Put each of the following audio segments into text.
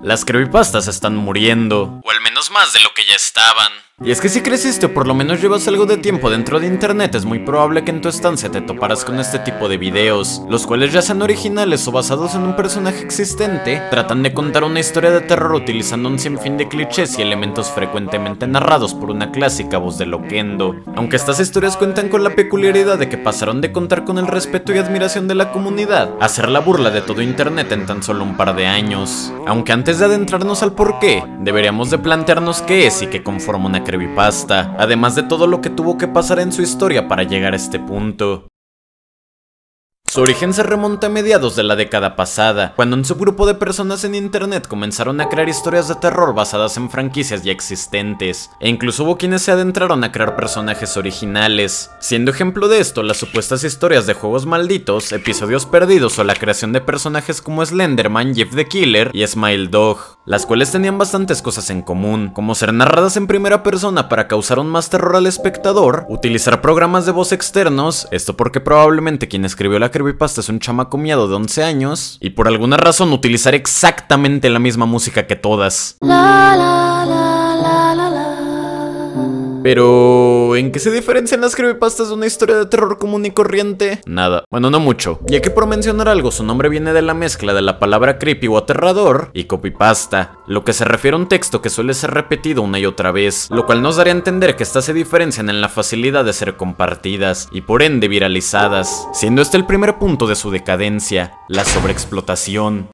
Las creepypastas están muriendo, o al menos más de lo que ya estaban. Y es que si creciste o por lo menos llevas algo de tiempo dentro de internet, es muy probable que en tu estancia te toparas con este tipo de videos, los cuales ya sean originales o basados en un personaje existente, tratan de contar una historia de terror utilizando un sinfín de clichés y elementos frecuentemente narrados por una clásica voz de loquendo. Aunque estas historias cuentan con la peculiaridad de que pasaron de contar con el respeto y admiración de la comunidad a ser la burla de todo internet en tan solo un par de años. Aunque antes de adentrarnos al porqué, deberíamos de plantearnos qué es y qué conforma una creepypasta, además de todo lo que tuvo que pasar en su historia para llegar a este punto. Su origen se remonta a mediados de la década pasada, cuando un subgrupo de personas en internet comenzaron a crear historias de terror basadas en franquicias ya existentes, e incluso hubo quienes se adentraron a crear personajes originales, siendo ejemplo de esto las supuestas historias de juegos malditos, episodios perdidos o la creación de personajes como Slenderman, Jeff the Killer y Smile Dog, las cuales tenían bastantes cosas en común, como ser narradas en primera persona para causar aún más terror al espectador, utilizar programas de voz externos, esto porque probablemente quien escribió la creepypasta es un chamaco miado de 11 años, y por alguna razón utilizar exactamente la misma música que todas. Pero, ¿en qué se diferencian las creepypastas de una historia de terror común y corriente? Nada, bueno, no mucho, ya que por mencionar algo, su nombre viene de la mezcla de la palabra creepy o aterrador y copypasta, lo que se refiere a un texto que suele ser repetido una y otra vez, lo cual nos daría a entender que estas se diferencian en la facilidad de ser compartidas y por ende viralizadas, siendo este el primer punto de su decadencia, la sobreexplotación.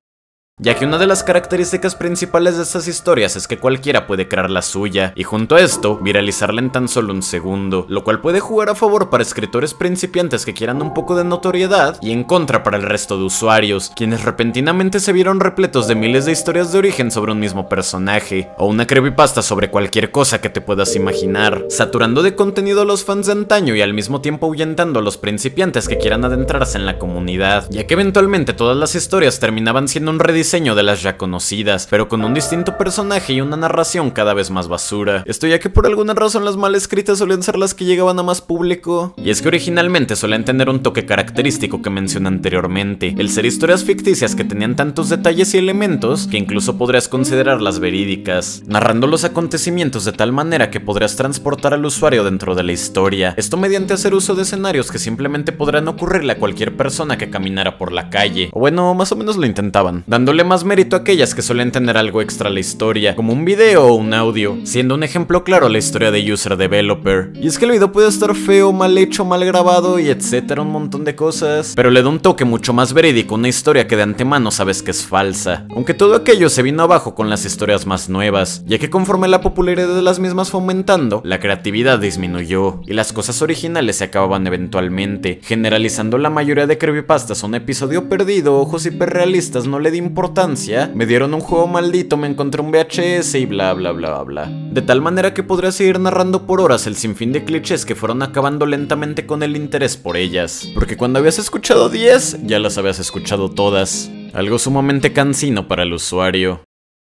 Ya que una de las características principales de estas historias es que cualquiera puede crear la suya, y junto a esto, viralizarla en tan solo un segundo, lo cual puede jugar a favor para escritores principiantes que quieran un poco de notoriedad, y en contra para el resto de usuarios, quienes repentinamente se vieron repletos de miles de historias de origen sobre un mismo personaje, o una creepypasta sobre cualquier cosa que te puedas imaginar, saturando de contenido a los fans de antaño y al mismo tiempo ahuyentando a los principiantes que quieran adentrarse en la comunidad, ya que eventualmente todas las historias terminaban siendo un rediseño de las ya conocidas, pero con un distinto personaje y una narración cada vez más basura. Esto ya que por alguna razón las mal escritas solían ser las que llegaban a más público. Y es que originalmente solían tener un toque característico que mencioné anteriormente, el ser historias ficticias que tenían tantos detalles y elementos que incluso podrías considerarlas verídicas, narrando los acontecimientos de tal manera que podrías transportar al usuario dentro de la historia, esto mediante hacer uso de escenarios que simplemente podrán ocurrirle a cualquier persona que caminara por la calle, o bueno, más o menos lo intentaban, dándole más mérito a aquellas que suelen tener algo extra a la historia, como un video o un audio, siendo un ejemplo claro la historia de User Developer. Y es que el video puede estar feo, mal hecho, mal grabado y etcétera, un montón de cosas, pero le da un toque mucho más verídico a una historia que de antemano sabes que es falsa. Aunque todo aquello se vino abajo con las historias más nuevas, ya que conforme la popularidad de las mismas fue aumentando, la creatividad disminuyó, y las cosas originales se acababan eventualmente, generalizando la mayoría de creepypastas a un episodio perdido, ojos hiperrealistas, no le di importancia, me dieron un juego maldito, me encontré un VHS y bla bla bla bla. De tal manera que podría seguir narrando por horas el sinfín de clichés que fueron acabando lentamente con el interés por ellas, porque cuando habías escuchado 10, ya las habías escuchado todas, algo sumamente cansino para el usuario.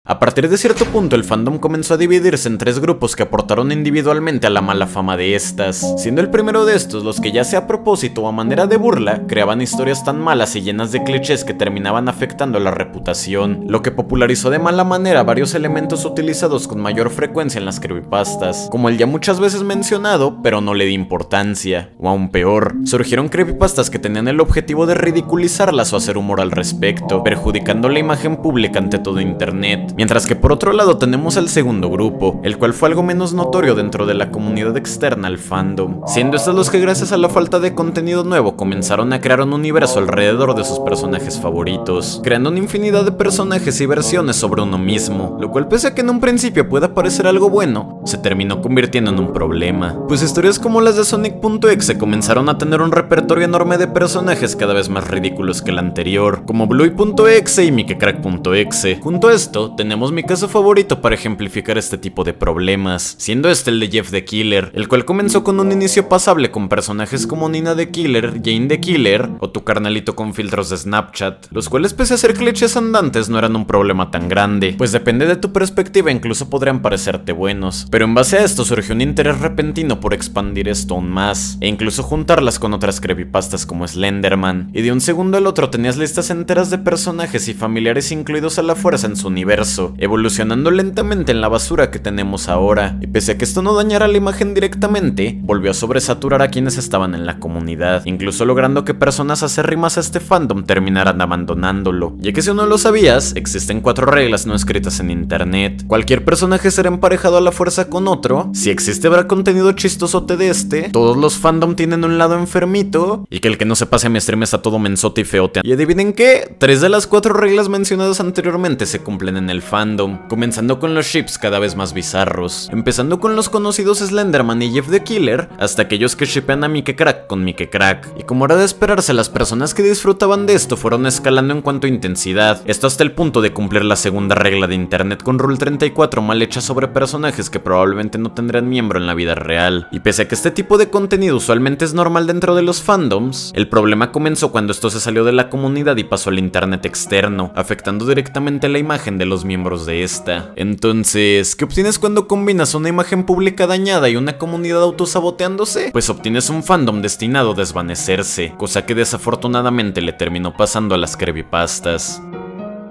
A partir de cierto punto el fandom comenzó a dividirse en tres grupos que aportaron individualmente a la mala fama de estas, siendo el primero de estos los que ya sea a propósito o a manera de burla, creaban historias tan malas y llenas de clichés que terminaban afectando la reputación, lo que popularizó de mala manera varios elementos utilizados con mayor frecuencia en las creepypastas, como el ya muchas veces mencionado, pero no le di importancia, o aún peor, surgieron creepypastas que tenían el objetivo de ridiculizarlas o hacer humor al respecto, perjudicando la imagen pública ante todo internet. Mientras que por otro lado tenemos al segundo grupo, el cual fue algo menos notorio dentro de la comunidad externa al fandom, siendo estos los que gracias a la falta de contenido nuevo comenzaron a crear un universo alrededor de sus personajes favoritos, creando una infinidad de personajes y versiones sobre uno mismo, lo cual pese a que en un principio pueda parecer algo bueno, se terminó convirtiendo en un problema, pues historias como las de Sonic.exe comenzaron a tener un repertorio enorme de personajes cada vez más ridículos que el anterior, como Bluey.exe y Mikecrack.exe. Junto a esto, tenemos mi caso favorito para ejemplificar este tipo de problemas, siendo este el de Jeff the Killer, el cual comenzó con un inicio pasable con personajes como Nina the Killer, Jane the Killer o tu carnalito con filtros de Snapchat, los cuales pese a ser clichés andantes no eran un problema tan grande, pues depende de tu perspectiva incluso podrían parecerte buenos, pero en base a esto surgió un interés repentino por expandir esto aún más, e incluso juntarlas con otras creepypastas como Slenderman, y de un segundo al otro tenías listas enteras de personajes y familiares incluidos a la fuerza en su universo, universo, evolucionando lentamente en la basura que tenemos ahora. Y pese a que esto no dañara la imagen directamente, volvió a sobresaturar a quienes estaban en la comunidad, incluso logrando que personas acérrimas a este fandom terminaran abandonándolo. Ya que si no lo sabías, existen 4 reglas no escritas en internet. Cualquier personaje será emparejado a la fuerza con otro, si existe habrá contenido chistosote de este, todos los fandom tienen un lado enfermito, y que el que no se pase a mi stream está todo mensote y feote. Y adivinen qué, 3 de las 4 reglas mencionadas anteriormente se cumplen en el fandom, comenzando con los ships cada vez más bizarros, empezando con los conocidos Slenderman y Jeff the Killer, hasta aquellos que shippean a Mike Crack con Mike Crack. Y como era de esperarse, las personas que disfrutaban de esto fueron escalando en cuanto a intensidad, esto hasta el punto de cumplir la segunda regla de internet con Rule 34 mal hecha sobre personajes que probablemente no tendrán miembro en la vida real. Y pese a que este tipo de contenido usualmente es normal dentro de los fandoms, el problema comenzó cuando esto se salió de la comunidad y pasó al internet externo, afectando directamente la imagen de los miembros de esta. Entonces, ¿qué obtienes cuando combinas una imagen pública dañada y una comunidad autosaboteándose? Pues obtienes un fandom destinado a desvanecerse, cosa que desafortunadamente le terminó pasando a las creepypastas.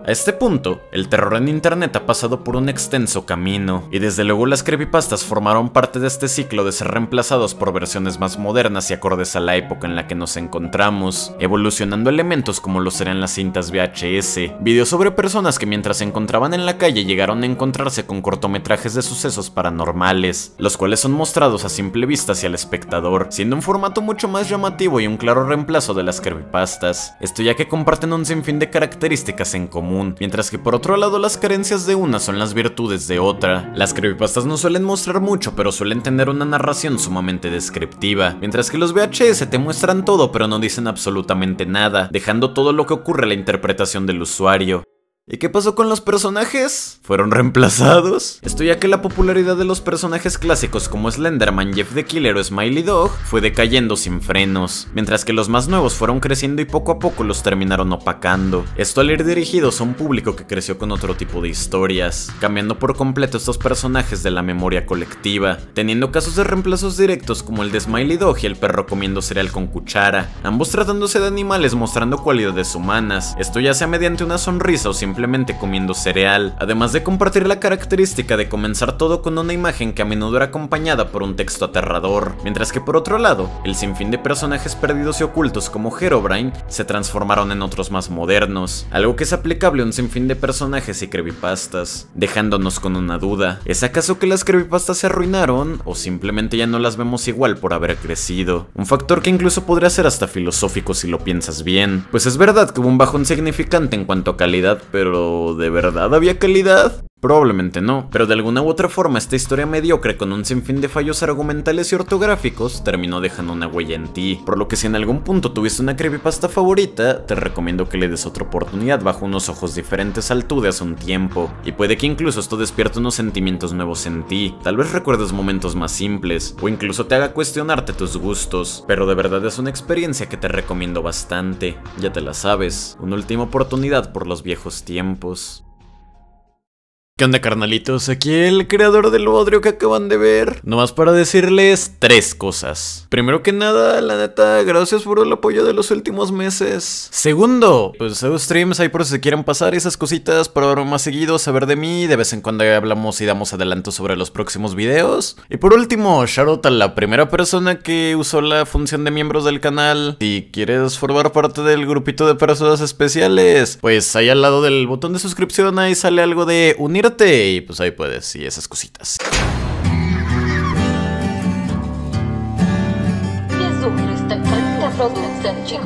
A este punto, el terror en internet ha pasado por un extenso camino, y desde luego las creepypastas formaron parte de este ciclo de ser reemplazados por versiones más modernas y acordes a la época en la que nos encontramos, evolucionando elementos como lo serían las cintas VHS, videos sobre personas que mientras se encontraban en la calle llegaron a encontrarse con cortometrajes de sucesos paranormales, los cuales son mostrados a simple vista hacia el espectador, siendo un formato mucho más llamativo y un claro reemplazo de las creepypastas, esto ya que comparten un sinfín de características en común, mientras que por otro lado las carencias de una son las virtudes de otra. Las creepypastas no suelen mostrar mucho, pero suelen tener una narración sumamente descriptiva, mientras que los VHS te muestran todo pero no dicen absolutamente nada, dejando todo lo que ocurre a la interpretación del usuario. ¿Y qué pasó con los personajes? ¿Fueron reemplazados? Esto ya que la popularidad de los personajes clásicos como Slenderman, Jeff the Killer o Smiley Dog fue decayendo sin frenos, mientras que los más nuevos fueron creciendo y poco a poco los terminaron opacando. Esto al ir dirigidos a un público que creció con otro tipo de historias, cambiando por completo estos personajes de la memoria colectiva, teniendo casos de reemplazos directos como el de Smiley Dog y el perro comiendo cereal con cuchara, ambos tratándose de animales mostrando cualidades humanas, esto ya sea mediante una sonrisa o simplemente comiendo cereal, además de compartir la característica de comenzar todo con una imagen que a menudo era acompañada por un texto aterrador, mientras que por otro lado, el sinfín de personajes perdidos y ocultos como Herobrine se transformaron en otros más modernos, algo que es aplicable a un sinfín de personajes y creepypastas, dejándonos con una duda, ¿es acaso que las creepypastas se arruinaron o simplemente ya no las vemos igual por haber crecido? Un factor que incluso podría ser hasta filosófico si lo piensas bien, pues es verdad que hubo un bajón significante en cuanto a calidad, pero ¿de verdad había calidad? Probablemente no, pero de alguna u otra forma esta historia mediocre con un sinfín de fallos argumentales y ortográficos terminó dejando una huella en ti, por lo que si en algún punto tuviste una creepypasta favorita, te recomiendo que le des otra oportunidad bajo unos ojos diferentes al tú de hace un tiempo, y puede que incluso esto despierte unos sentimientos nuevos en ti, tal vez recuerdes momentos más simples, o incluso te haga cuestionarte tus gustos, pero de verdad es una experiencia que te recomiendo bastante, ya te la sabes, una última oportunidad por los viejos tiempos. ¿Qué onda, carnalitos? Aquí el creador del bodrio que acaban de ver. Nomás para decirles 3 cosas. Primero que nada, la neta, gracias por el apoyo de los últimos meses. Segundo, pues hago streams ahí por si se quieren pasar esas cositas para ver más seguido, saber de mí. De vez en cuando hablamos y damos adelantos sobre los próximos videos. Y por último, shoutout a la primera persona que usó la función de miembros del canal. Si quieres formar parte del grupito de personas especiales, pues ahí al lado del botón de suscripción ahí sale algo de unir. Y pues ahí puedes, y esas cositas. Jesucristo, Production, Chick